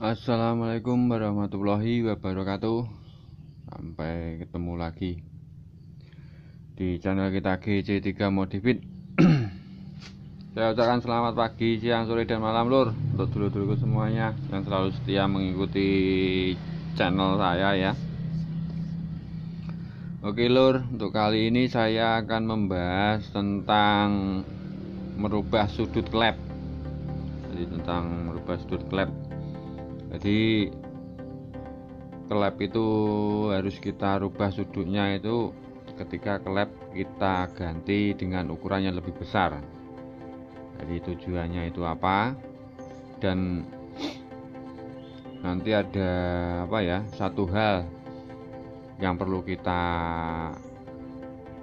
Assalamualaikum warahmatullahi wabarakatuh. Sampai ketemu lagi di channel kita GC3 Modifit. Saya ucapkan selamat pagi, siang, sore, dan malam lur untuk dulur-dulurku semuanya yang selalu setia mengikuti channel saya ya. Oke lur, untuk kali ini saya akan membahas tentang merubah sudut klep. Jadi klep itu harus kita rubah sudutnya itu ketika klep kita ganti dengan ukuran yang lebih besar. Jadi tujuannya itu apa, dan nanti ada satu hal yang perlu kita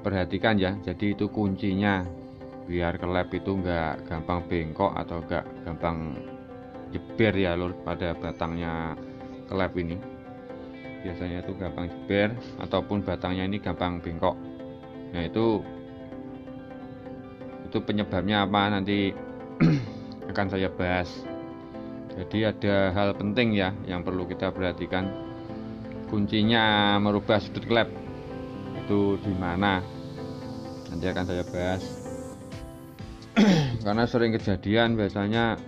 perhatikan ya. Jadi itu kuncinya biar klep itu enggak gampang bengkok atau enggak gampang jeber ya lur pada batangnya klep ini. Biasanya itu gampang jeber ataupun batangnya ini gampang bengkok. Nah itu penyebabnya apa nanti akan saya bahas. Jadi ada hal penting ya yang perlu kita perhatikan. Kuncinya merubah sudut klep itu di mana, nanti akan saya bahas. Karena sering kejadian biasanya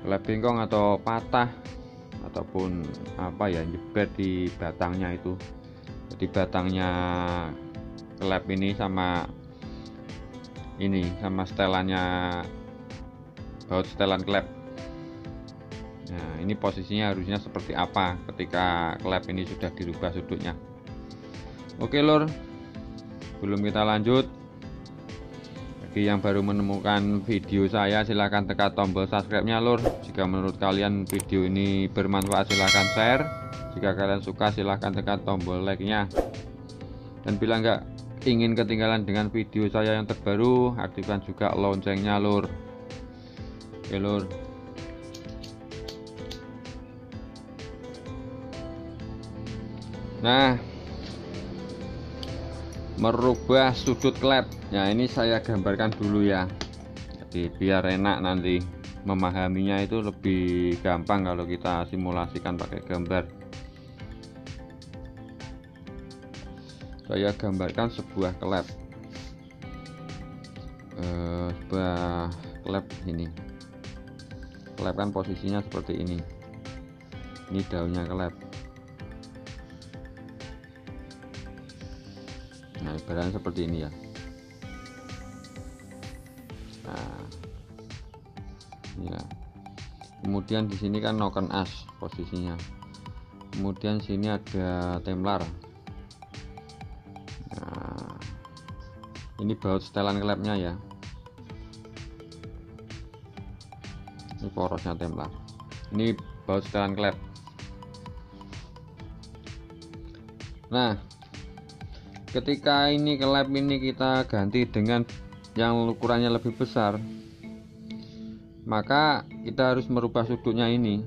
klep bengkok atau patah ataupun jeber di batangnya itu. Jadi batangnya klep ini sama setelannya baut setelan klep. Nah ini posisinya harusnya seperti apa ketika klep ini sudah dirubah sudutnya. Oke lur, sebelum kita lanjut, bagi yang baru menemukan video saya silahkan tekan tombol subscribe-nya lur. Jika menurut kalian video ini bermanfaat silahkan share. Jika kalian suka silahkan tekan tombol like-nya. Dan bila nggak ingin ketinggalan dengan video saya yang terbaru, aktifkan juga loncengnya lur. Oke lur. Nah, merubah sudut klep. Nah ini saya gambarkan dulu ya. Jadi biar enak nanti memahaminya, itu lebih gampang kalau kita simulasikan pakai gambar. Saya gambarkan sebuah klep. Sebuah klep ini. Klep kan posisinya seperti ini. Ini daunnya klep. Nah ibaratnya seperti ini ya. Nah ya. Kemudian di sini kan noken as posisinya. Kemudian sini ada temlar. Nah ini baut setelan klepnya ya. Ini porosnya temlar. Ini baut setelan klep. Nah ketika ini klep ini kita ganti dengan yang ukurannya lebih besar, maka kita harus merubah sudutnya ini.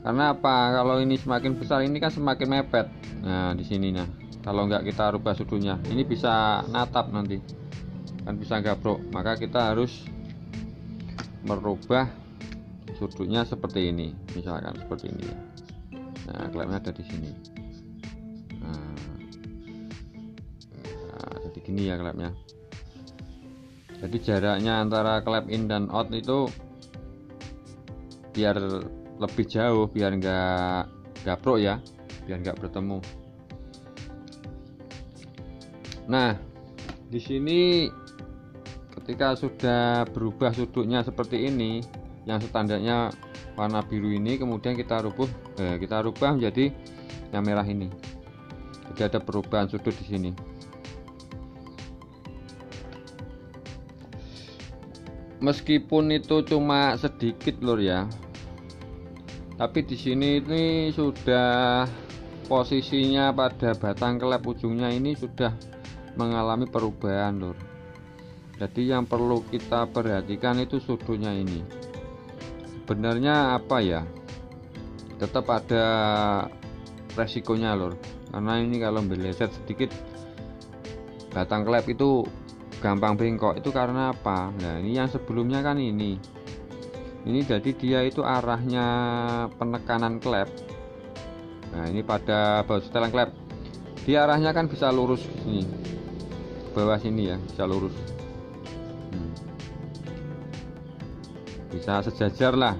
Karena apa? Kalau ini semakin besar ini kan semakin mepet. Nah di sini nah, kalau nggak kita rubah sudutnya ini bisa natap nanti, kan bisa gabrok. Maka kita harus merubah sudutnya seperti ini, misalkan seperti ini. Nah klepnya ada di sini. Jadi gini ya klepnya. Jadi jaraknya antara klep in dan out itu biar lebih jauh, biar nggak gabrok ya, biar nggak bertemu. Nah di sini ketika sudah berubah sudutnya seperti ini, yang standarnya warna biru ini, kemudian kita rubah menjadi yang merah ini. Jadi ada perubahan sudut di sini. Meskipun itu cuma sedikit lur ya, tapi di sini ini sudah posisinya pada batang klep ujungnya ini sudah mengalami perubahan lur. Jadi yang perlu kita perhatikan itu sudutnya ini. Sebenarnya tetap ada resikonya lur, karena ini kalau meleset sedikit batang klep itu gampang bengkok. Itu karena apa? Nah ini yang sebelumnya kan ini Ini jadi dia itu arahnya penekanan klep. Nah, ini pada baut setelan klep. Dia arahnya kan bisa lurus sini. Bawah sini ya, bisa lurus. Bisa sejajar lah.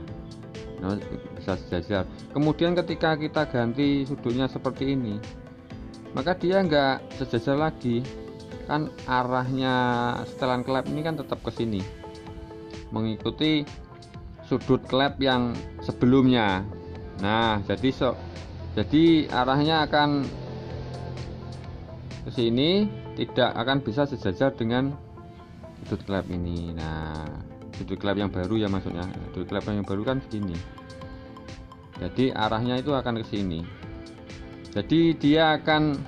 Nah, bisa sejajar. Kemudian ketika kita ganti sudutnya seperti ini, maka dia enggak sejajar lagi. Kan arahnya setelan klep ini kan tetap ke sini. Mengikuti sudut klep yang sebelumnya. Nah, jadi arahnya akan ke sini, tidak akan bisa sejajar dengan sudut klep ini. Nah, sudut klep yang baru ya maksudnya. Sudut klep yang baru kan segini. Jadi arahnya itu akan ke sini. Jadi dia akan,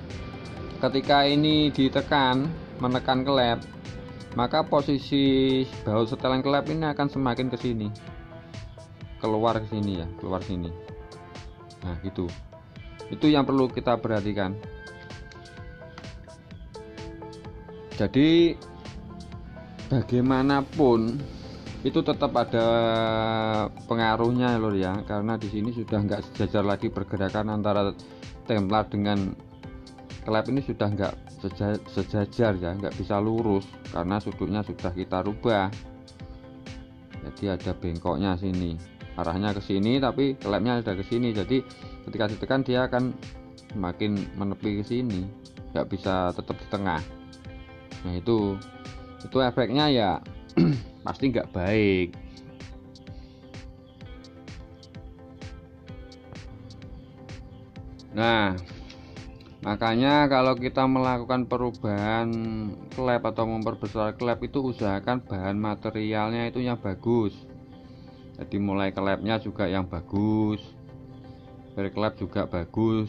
ketika ini ditekan, menekan klep, maka posisi baut setelan klep ini akan semakin ke sini. Keluar ke sini ya, keluar sini. Nah, gitu. Itu yang perlu kita perhatikan. Jadi bagaimanapun itu tetap ada pengaruhnya lur ya, karena di sini sudah nggak sejajar lagi pergerakan antara Templar dengan klep ini, sudah nggak sejajar ya, nggak bisa lurus karena sudutnya sudah kita rubah. Jadi ada bengkoknya sini, arahnya ke sini tapi klepnya ada ke sini. Jadi ketika ditekan dia akan semakin menepi ke sini, nggak bisa tetap di tengah. Nah itu efeknya ya pasti nggak baik. Nah, makanya kalau kita melakukan perubahan klep atau memperbesar klep itu usahakan bahan materialnya itu yang bagus. Jadi mulai klepnya juga yang bagus, berklep juga bagus.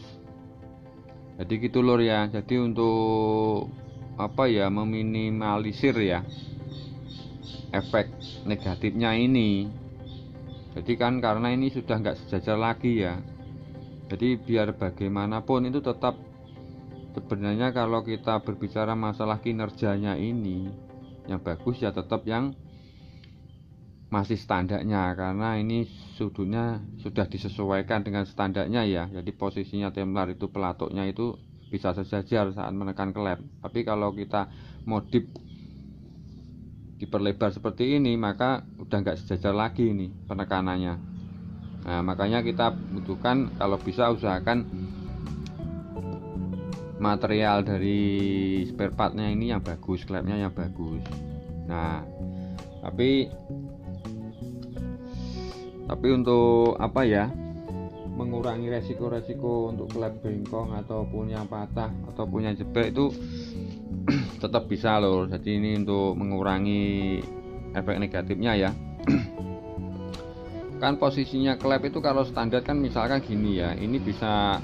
Jadi gitu lur ya. Jadi untuk apa ya, meminimalisir ya efek negatifnya ini. Jadi kan karena ini sudah nggak sejajar lagi ya, jadi biar bagaimanapun itu tetap, sebenarnya kalau kita berbicara masalah kinerjanya ini, yang bagus ya tetap yang masih standarnya, karena ini sudutnya sudah disesuaikan dengan standarnya ya. Jadi posisinya Templar itu, pelatuknya itu bisa sejajar saat menekan klep. Tapi kalau kita modif diperlebar seperti ini, maka udah nggak sejajar lagi ini penekanannya. Nah, makanya kita butuhkan, kalau bisa usahakan material dari spare partnya ini yang bagus, klepnya yang bagus. Nah, tapi untuk apa ya, mengurangi resiko-resiko untuk klep bengkong ataupun yang patah ataupun yang jebol itu tetap bisa loh. Jadi ini untuk mengurangi efek negatifnya ya. Kan posisinya klep itu kalau standar kan misalkan gini ya, ini bisa,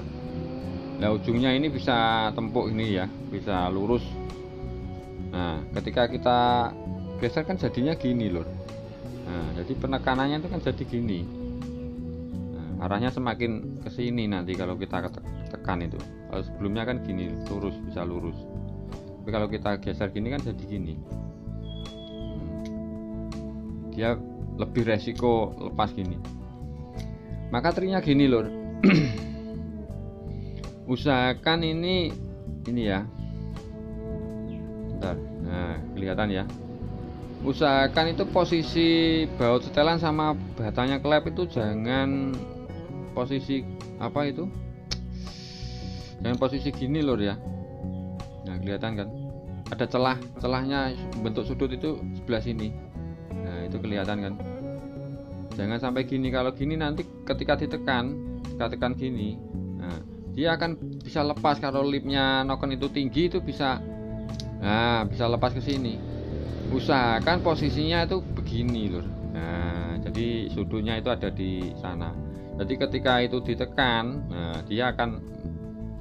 nah ujungnya ini bisa tempuk ini ya, bisa lurus. Nah ketika kita geser kan jadinya gini loh. Nah jadi penekanannya itu kan jadi gini. Nah, arahnya semakin ke sini nanti kalau kita tekan itu. Kalau sebelumnya kan gini, lurus, bisa lurus. Tapi kalau kita geser gini kan jadi gini. Dia lebih resiko lepas gini. Maka triknya gini lur. Usahakan ini ya. Bentar. Nah, kelihatan ya. Usahakan itu posisi baut setelan sama batangnya klep itu jangan posisi apa itu? Jangan posisi gini lur ya. Nah, kelihatan kan? Ada celahnya bentuk sudut itu sebelah sini. Nah, itu kelihatan kan? Jangan sampai gini. Kalau gini nanti ketika ditekan gini, nah, dia akan bisa lepas. Kalau lipnya noken itu tinggi itu bisa, nah, bisa lepas ke sini. Usahakan posisinya itu begini lur. Nah, jadi sudutnya itu ada di sana. Jadi ketika itu ditekan, nah, dia akan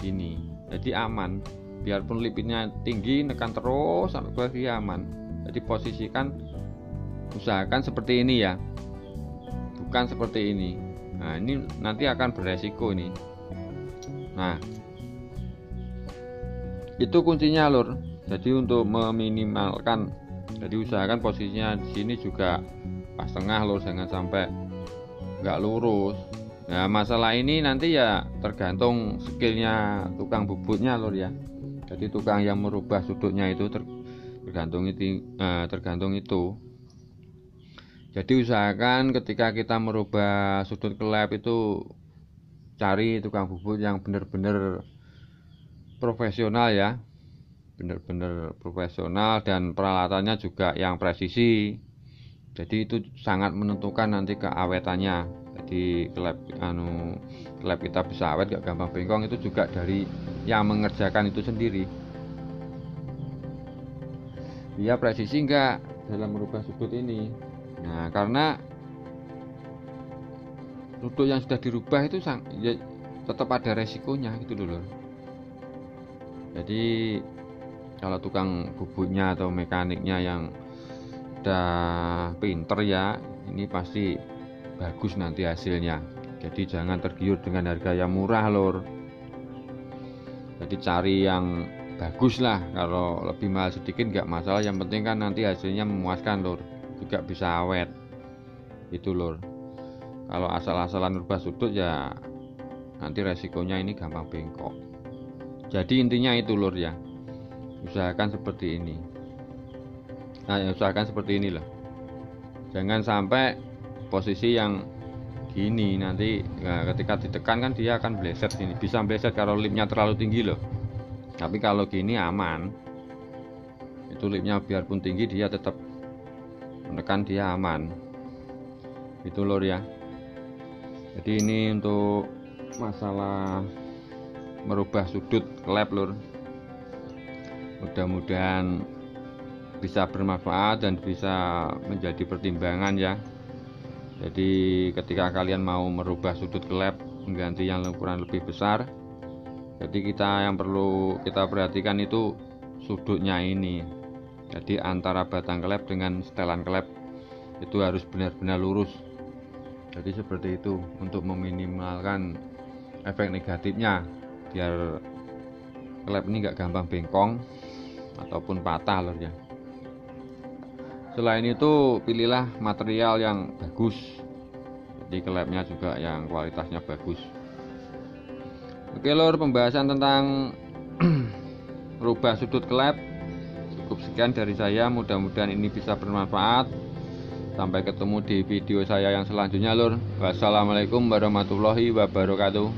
gini. Jadi aman. Biarpun lipnya tinggi, nekan terus sampai bawah, dia aman. Jadi posisikan, usahakan seperti ini ya, bukan seperti ini. Nah ini nanti akan beresiko ini. Nah itu kuncinya lur. Jadi untuk meminimalkan, jadi usahakan posisinya di sini juga pas tengah lur, jangan sampai nggak lurus. Nah masalah ini nanti ya tergantung skillnya tukang bubutnya lur ya. Jadi tukang yang merubah sudutnya itu tergantung itu. Jadi usahakan ketika kita merubah sudut klep itu cari tukang bubut yang benar-benar profesional ya, benar-benar profesional, dan peralatannya juga yang presisi. Jadi itu sangat menentukan nanti keawetannya. Jadi klep kita bisa awet gak gampang bengkong itu juga dari yang mengerjakan itu sendiri. Dia presisi enggak dalam merubah sudut ini. Nah karena sudut yang sudah dirubah itu ya, tetap ada resikonya gitu loh. Jadi kalau tukang bubutnya atau mekaniknya yang udah pinter ya, ini pasti bagus nanti hasilnya. Jadi jangan tergiur dengan harga yang murah lor. Jadi cari yang bagus lah. Kalau lebih mahal sedikit nggak masalah, yang penting kan nanti hasilnya memuaskan lor, juga bisa awet itu lor. Kalau asal-asalan rubah sudut ya nanti resikonya ini gampang bengkok. Jadi intinya itu lor ya, usahakan seperti ini. Nah usahakan seperti ini loh, jangan sampai posisi yang gini nanti ketika ditekan kan dia akan bleset ini, bisa bleset kalau lipnya terlalu tinggi loh. Tapi kalau gini aman, itu lipnya biarpun tinggi dia tetap menekan, dia aman itu lor ya. Jadi ini untuk masalah merubah sudut klep lor, mudah-mudahan bisa bermanfaat dan bisa menjadi pertimbangan ya. Jadi ketika kalian mau merubah sudut klep, mengganti yang ukuran lebih besar, jadi yang perlu kita perhatikan itu sudutnya ini. Jadi antara batang klep dengan setelan klep itu harus benar-benar lurus. Jadi seperti itu untuk meminimalkan efek negatifnya, biar klep ini nggak gampang bengkong ataupun patah lor ya. Selain itu pilihlah material yang bagus, jadi klepnya juga yang kualitasnya bagus. Oke lor, pembahasan tentang merubah sudut klep cukup sekian dari saya, mudah-mudahan ini bisa bermanfaat. Sampai ketemu di video saya yang selanjutnya lor. Wassalamualaikum warahmatullahi wabarakatuh.